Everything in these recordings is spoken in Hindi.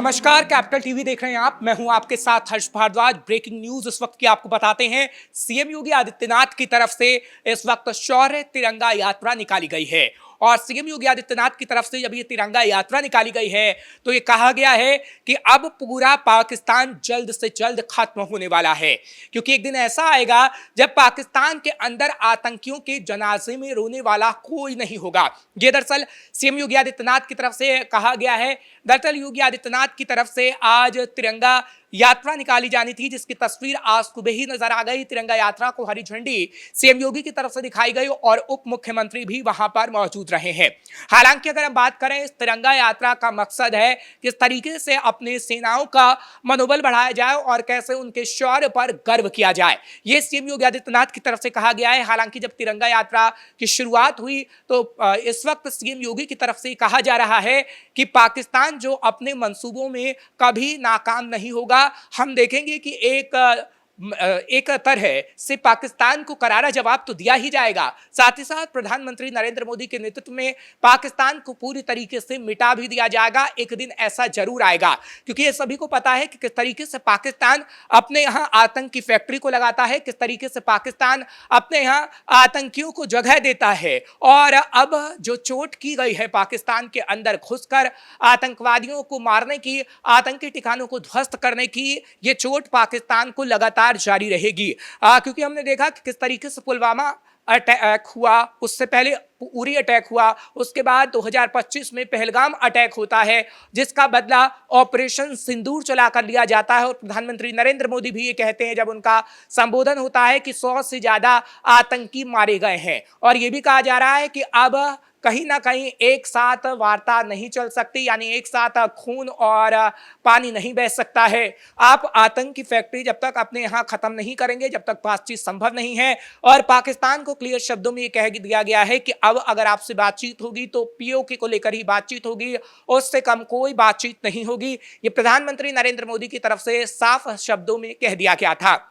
नमस्कार, कैपिटल टीवी देख रहे हैं आप। मैं हूं आपके साथ हर्ष भारद्वाज। ब्रेकिंग न्यूज इस वक्त की आपको बताते हैं। सीएम योगी आदित्यनाथ की तरफ से इस वक्त शौर्य तिरंगा यात्रा निकाली गई है और सीएम योगी आदित्यनाथ की तरफ से जब ये तिरंगा यात्रा निकाली गई है तो ये कहा गया है कि अब पूरा पाकिस्तान जल्द से जल्द खत्म होने वाला है, क्योंकि एक दिन ऐसा आएगा जब पाकिस्तान के अंदर आतंकियों के जनाजे में रोने वाला कोई नहीं होगा। ये दरअसल सीएम योगी आदित्यनाथ की तरफ से कहा गया है। दरअसल योगी आदित्यनाथ की तरफ से आज तिरंगा यात्रा निकाली जानी थी, जिसकी तस्वीर आज सुबह ही नजर आ गई। तिरंगा यात्रा को हरी झंडी सीएम योगी की तरफ से दिखाई गई और उप मुख्यमंत्री भी वहां पर मौजूद रहे हैं। हालांकि अगर हम बात करें, इस तिरंगा यात्रा का मकसद है किस तरीके से अपने सेनाओं का मनोबल बढ़ाया जाए और कैसे उनके शौर्य पर गर्व किया जाए, ये सीएम योगी आदित्यनाथ की तरफ से कहा गया है। हालांकि जब तिरंगा यात्रा की शुरुआत हुई तो इस वक्त सीएम योगी की तरफ से कहा जा रहा है कि पाकिस्तान जो अपने मंसूबों में कभी नाकाम नहीं होगा। हम देखेंगे कि एक तरह से पाकिस्तान को करारा जवाब तो दिया ही जाएगा, साथ ही साथ प्रधानमंत्री नरेंद्र मोदी के नेतृत्व में पाकिस्तान को पूरी तरीके से मिटा भी दिया जाएगा। एक दिन ऐसा जरूर आएगा, क्योंकि ये सभी को पता है कि किस तरीके से पाकिस्तान अपने यहां आतंक की फैक्ट्री को लगाता है, किस तरीके से पाकिस्तान अपने यहां आतंकियों को जगह देता है। और अब जो चोट की गई है पाकिस्तान के अंदर घुसकर आतंकवादियों को मारने की, आतंकी ठिकानों को ध्वस्त करने की, ये चोट पाकिस्तान को लगातार जारी रहेगी। क्योंकि हमने देखा कि किस तरीके से पुलवामा अटैक हुआ, उससे पहले उरी अटैक हुआ, उसके बाद 2025 में पहलगाम अटैक होता है, जिसका बदला ऑपरेशन सिंदूर चलाकर लिया जाता है। और प्रधानमंत्री नरेंद्र मोदी भी ये कहते हैं जब उनका संबोधन होता है कि 100 से ज्यादा आतंकी मारे गए हैं। और ये भी कहा जा रहा है कि अब कहीं ना कहीं एक साथ वार्ता नहीं चल सकती, यानी एक साथ खून और पानी नहीं बह सकता है। आप आतंक की फैक्ट्री जब तक अपने यहाँ खत्म नहीं करेंगे, जब तक बातचीत संभव नहीं है। और पाकिस्तान को क्लियर शब्दों में ये कह दिया गया है कि अब अगर आपसे बातचीत होगी तो पीओके को लेकर ही बातचीत होगी, उससे कम कोई बातचीत नहीं होगी। ये प्रधानमंत्री नरेंद्र मोदी की तरफ से साफ शब्दों में कह दिया गया था।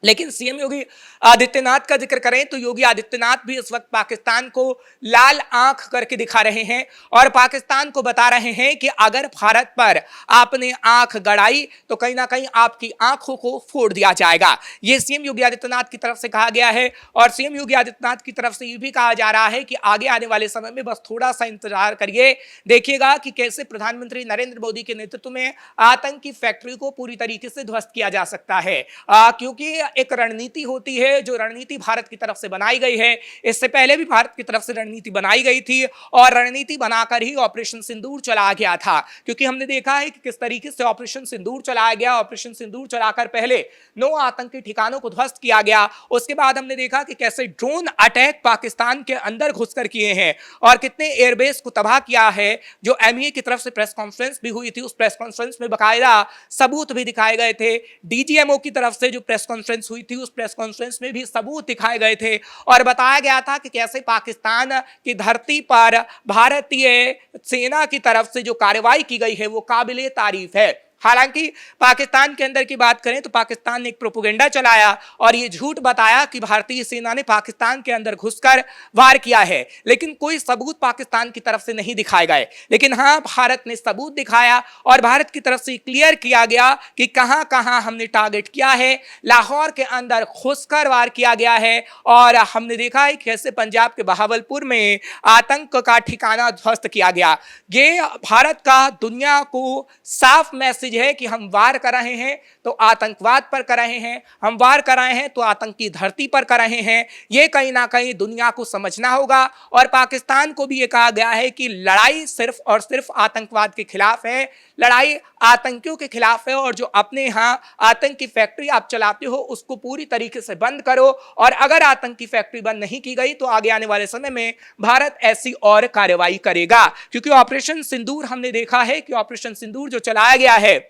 लेकिन सीएम योगी आदित्यनाथ का जिक्र करें तो योगी आदित्यनाथ भी इस वक्त पाकिस्तान को लाल आंख करके दिखा रहे हैं और पाकिस्तान को बता रहे हैं कि अगर भारत पर आपने आंख गड़ाई तो कहीं ना कहीं आपकी आंखों को फोड़ दिया जाएगा। यह सीएम योगी आदित्यनाथ की तरफ से कहा गया है। और सीएम योगी आदित्यनाथ की तरफ से यह भी कहा जा रहा है कि आगे आने वाले समय में बस थोड़ा सा इंतजार करिए, देखिएगा कि कैसे प्रधानमंत्री नरेंद्र मोदी के नेतृत्व में आतंक की फैक्ट्री को पूरी तरीके से ध्वस्त किया जा सकता है। क्योंकि एक रणनीति होती है, जो रणनीति भारत की तरफ से बनाई गई है। इससे पहले भी भारत की तरफ से रणनीति बनाई गई थी और रणनीति बनाकर ही ऑपरेशन सिंदूर चलाया गया था। क्योंकि हमने देखा है कि किस तरीके से ऑपरेशन सिंदूर चलाया गया। ऑपरेशन सिंदूर चलाकर पहले 9 आतंकी ठिकानों को ध्वस्त किया गया, उसके बाद हमने देखा कि कैसे ड्रोन अटैक पाकिस्तान के अंदर घुसकर किए हैं और कितने एयरबेस को तबाह किया है। जो एमईए की तरफ से प्रेस कॉन्फ्रेंस भी हुई थी, उस प्रेस कॉन्फ्रेंस में बकायदा सबूत भी दिखाए गए थे। डीजीएमओ की तरफ से जो प्रेस कॉन्फ्रेंस हुई थी, उस प्रेस कॉन्फ्रेंस में भी सबूत दिखाए गए थे और बताया गया था कि कैसे पाकिस्तान की धरती पर भारतीय सेना की तरफ से जो कार्रवाई की गई है वो काबिले तारीफ है। हालांकि पाकिस्तान के अंदर की बात करें तो पाकिस्तान ने एक प्रोपेगेंडा चलाया और ये झूठ बताया कि भारतीय सेना ने पाकिस्तान के अंदर घुसकर वार किया है, लेकिन कोई सबूत पाकिस्तान की तरफ से नहीं दिखाए गए। लेकिन हाँ, भारत ने सबूत दिखाया और भारत की तरफ से क्लियर किया गया कि कहां कहां हमने टारगेट किया है। लाहौर के अंदर घुसकर वार किया गया है और हमने देखा है कैसे पंजाब के बहावलपुर में आतंक का ठिकाना ध्वस्त किया गया। ये भारत का दुनिया को साफ मैसेज है कि हम वार कर रहे हैं तो आतंकवाद पर कर रहे हैं, हम वार कर रहे हैं तो आतंकी धरती पर कर रहे हैं। ये कहीं ना कहीं दुनिया को समझना होगा। और पाकिस्तान को भी ये कहा गया है कि लड़ाई सिर्फ और सिर्फ आतंकवाद के खिलाफ है, लड़ाई आतंकियों के खिलाफ है। और जो अपने यहां आतंक की फैक्ट्री आप चलाते हो उसको पूरी तरीके से बंद करो। और अगर आतंक की फैक्ट्री बंद नहीं की गई तो आगे आने वाले समय में भारत ऐसी और कार्रवाई करेगा। क्योंकि ऑपरेशन सिंदूर हमने देखा है कि ऑपरेशन सिंदूर जो चलाया गया है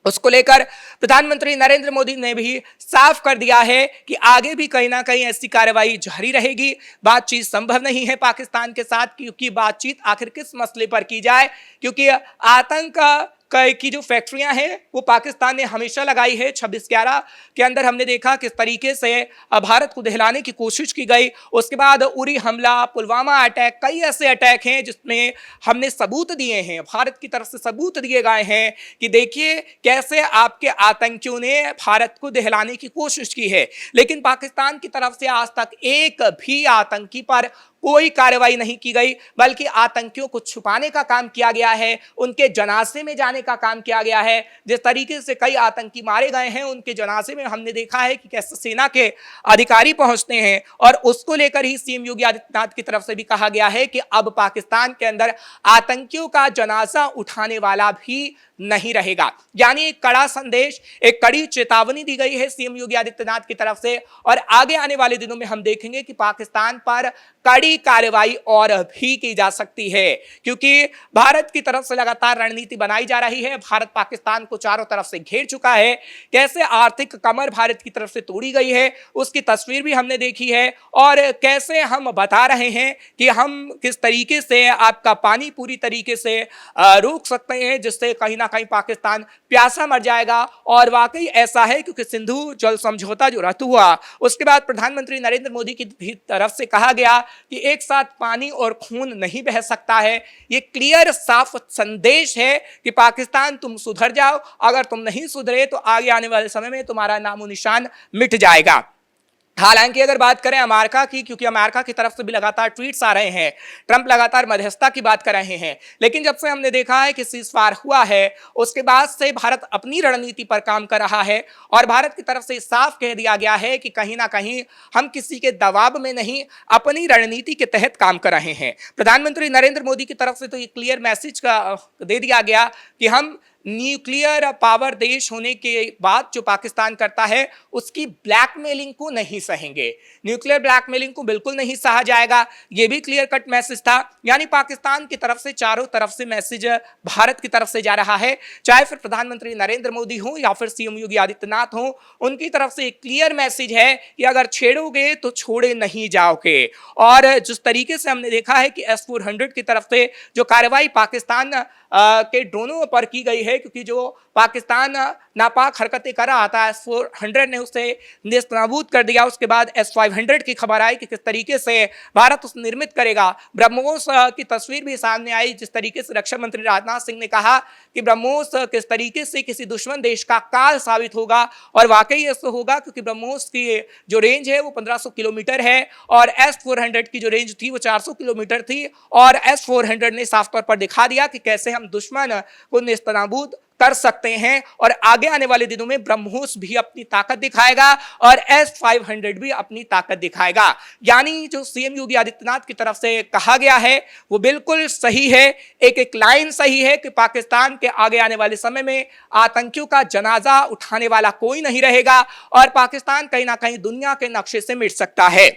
उसको लेकर प्रधानमंत्री नरेंद्र मोदी ने भी साफ कर दिया है कि आगे भी कहीं ना कहीं ऐसी कार्रवाई जारी रहेगी। बातचीत संभव नहीं है पाकिस्तान के साथ, क्योंकि बातचीत आखिर किस मसले पर की जाए, क्योंकि आतंक की जो फैक्ट्रियां हैं वो पाकिस्तान ने हमेशा लगाई है। 26/11 के अंदर हमने देखा किस तरीके से भारत को दहलाने की कोशिश की गई। उसके बाद उरी हमला, पुलवामा अटैक, कई ऐसे अटैक हैं जिसमें हमने सबूत दिए हैं, भारत की तरफ से सबूत दिए गए हैं कि देखिए कैसे आपके आतंकियों ने भारत को दहलाने की कोशिश की है। लेकिन पाकिस्तान की तरफ से आज तक एक भी आतंकी पर कोई कार्रवाई नहीं की गई, बल्कि आतंकियों को छुपाने का काम किया गया है, उनके जनाजे में जाने का काम किया गया है। जिस तरीके से कई आतंकी मारे गए हैं, उनके जनाजे में हमने देखा है कि कैसे सेना के अधिकारी पहुंचते हैं, और उसको लेकर ही सीएम योगी आदित्यनाथ की तरफ से भी कहा गया है कि अब पाकिस्तान के अंदर आतंकियों का जनाजा उठाने वाला भी नहीं रहेगा। यानी एक कड़ा संदेश, एक कड़ी चेतावनी दी गई है सीएम योगी आदित्यनाथ की तरफ से, और आगे आने वाले दिनों में हम देखेंगे कि पाकिस्तान पर कड़ी कार्रवाई और भी की जा सकती है, क्योंकि भारत की तरफ से लगातार रणनीति बनाई जा रही है। भारत पाकिस्तान को चारों तरफ से घेर चुका है। कैसे आर्थिक कमर भारत की तरफ से तोड़ी गई है उसकी तस्वीर भी हमने देखी है, और कैसे हम बता रहे हैं कि हम किस तरीके से आपका पानी पूरी तरीके से रोक सकते हैं, जिससे कहीं ना कहीं पाकिस्तान प्यासा मर जाएगा। और वाकई ऐसा है, क्योंकि सिंधु जल समझौता जो रद्द हुआ उसके बाद प्रधानमंत्री नरेंद्र मोदी की तरफ से कहा गया कि एक साथ पानी और खून नहीं बह सकता है। ये क्लियर साफ संदेश है कि पाकिस्तान तुम सुधर जाओ, अगर तुम नहीं सुधरे तो आगे आने वाले समय में तुम्हारा नामो निशान मिट जाएगा। हालांकि अगर बात करें अमेरिका की, क्योंकि अमेरिका की तरफ से भी लगातार ट्वीट्स आ रहे हैं, ट्रंप लगातार मध्यस्थता की बात कर रहे हैं, लेकिन जब से हमने देखा है कि सीज़फायर हुआ है उसके बाद से भारत अपनी रणनीति पर काम कर रहा है, और भारत की तरफ से साफ कह दिया गया है कि कहीं ना कहीं हम किसी के दबाव में नहीं, अपनी रणनीति के तहत काम कर रहे हैं। प्रधानमंत्री नरेंद्र मोदी की तरफ से तो ये क्लियर मैसेज दे दिया गया कि हम न्यूक्लियर पावर देश होने के बाद जो पाकिस्तान करता है उसकी ब्लैकमेलिंग को नहीं सहेंगे। न्यूक्लियर ब्लैकमेलिंग को बिल्कुल नहीं सहा जाएगा, यह भी क्लियर कट मैसेज था। यानी पाकिस्तान की तरफ से चारों तरफ से मैसेज भारत की तरफ से जा रहा है, चाहे फिर प्रधानमंत्री नरेंद्र मोदी हो या फिर सीएम योगी आदित्यनाथ हो, उनकी तरफ से एक क्लियर मैसेज है कि अगर छेड़ोगे तो छोड़े नहीं जाओगे। और जिस तरीके से हमने देखा है कि S-400 की तरफ से जो कार्रवाई पाकिस्तान के ड्रोनों पर की गई है, क्योंकि जो पाकिस्तान नापाक हरकतें कर रहा था S-400 ने उसे नेस्तनाबूद कर दिया। उसके बाद S-500 की खबर आई कि किस तरीके से भारत उसे निर्मित करेगा। ब्रह्मोस की तस्वीर भी सामने आई, जिस तरीके से रक्षा मंत्री राजनाथ सिंह ने कहा कि ब्रह्मोस किस तरीके से किसी दुश्मन देश का काल साबित होगा, और वाकई ऐसा होगा, क्योंकि ब्रह्मोस की जो रेंज है वो 1500 किलोमीटर है और S-400 की जो रेंज थी वो 400 किलोमीटर थी। और S-400 ने साफ तौर पर दिखा दिया कि कैसे हम दुश्मन को नेस्तनाबूद कर सकते हैं, और आगे आने वाले दिनों में ब्रह्मोस भी अपनी ताकत दिखाएगा और S-500 भी अपनी ताकत दिखाएगा। यानी जो सीएम योगी आदित्यनाथ की तरफ से कहा गया है वो बिल्कुल सही है, एक एक लाइन सही है कि पाकिस्तान के आगे आने वाले समय में आतंकियों का जनाजा उठाने वाला कोई नहीं रहेगा, और पाकिस्तान कहीं ना कहीं दुनिया के नक्शे से मिट सकता है।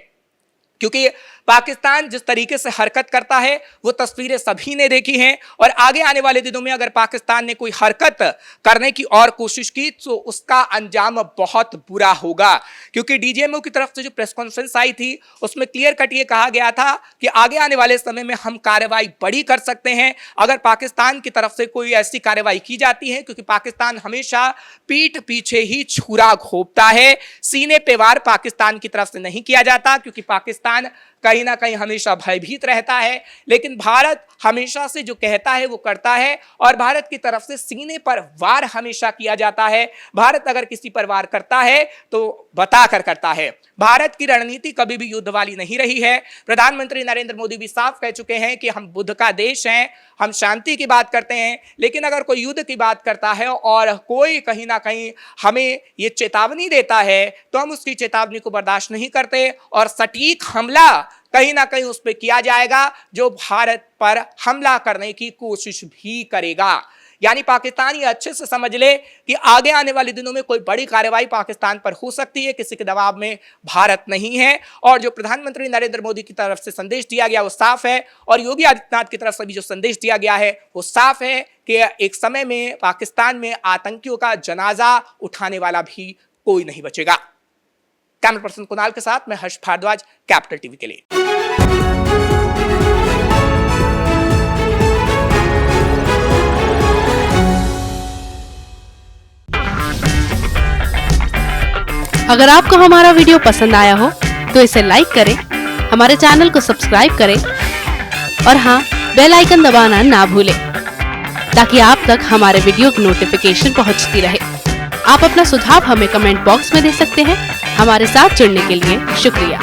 क्योंकि पाकिस्तान जिस तरीके से हरकत करता है वो तस्वीरें सभी ने देखी हैं, और आगे आने वाले दिनों में अगर पाकिस्तान ने कोई हरकत करने की और कोशिश की तो उसका अंजाम बहुत बुरा होगा। क्योंकि डीजीएमओ की तरफ से जो प्रेस कॉन्फ्रेंस आई थी उसमें क्लियर कट ये कहा गया था कि आगे आने वाले समय में हम कार्रवाई बड़ी कर सकते हैं अगर पाकिस्तान की तरफ से कोई ऐसी कार्रवाई की जाती है, क्योंकि पाकिस्तान हमेशा पीठ पीछे ही छुरा घोंपता है, सीने पे वार पाकिस्तान की तरफ से नहीं किया जाता, क्योंकि पाकिस्तान कहीं ना कहीं हमेशा भयभीत रहता है। लेकिन भारत हमेशा से जो कहता है वो करता है, और भारत की तरफ से सीने पर वार हमेशा किया जाता है। भारत अगर किसी पर वार करता है तो बताकर करता है। भारत की रणनीति कभी भी युद्ध वाली नहीं रही है। प्रधानमंत्री नरेंद्र मोदी भी साफ कह चुके हैं कि हम बुद्ध का देश हैं, हम शांति की बात करते हैं, लेकिन अगर कोई युद्ध की बात करता है और कोई कहीं ना कहीं हमें ये चेतावनी देता है तो हम उसकी चेतावनी को बर्दाश्त नहीं करते, और सटीक हमला कहीं ना कहीं उस पर किया जाएगा जो भारत पर हमला करने की कोशिश भी करेगा। यानी पाकिस्तान ये अच्छे से समझ ले कि आगे आने वाले दिनों में कोई बड़ी कार्रवाई पाकिस्तान पर हो सकती है, किसी के दबाव में भारत नहीं है। और जो प्रधानमंत्री नरेंद्र मोदी की तरफ से संदेश दिया गया वो साफ है, और योगी आदित्यनाथ की तरफ से भी जो संदेश दिया गया है वो साफ है कि एक समय में पाकिस्तान में आतंकियों का जनाजा उठाने वाला भी कोई नहीं बचेगा। कैमरा पर्सन कुणाल के साथ मैं हर्ष भारद्वाज, कैपिटल टीवी के लिए। अगर आपको हमारा वीडियो पसंद आया हो तो इसे लाइक करें, हमारे चैनल को सब्सक्राइब करें और हाँ, बेल आइकन दबाना ना भूलें ताकि आप तक हमारे वीडियो की नोटिफिकेशन पहुंचती रहे। आप अपना सुझाव हमें कमेंट बॉक्स में दे सकते हैं। हमारे साथ जुड़ने के लिए शुक्रिया।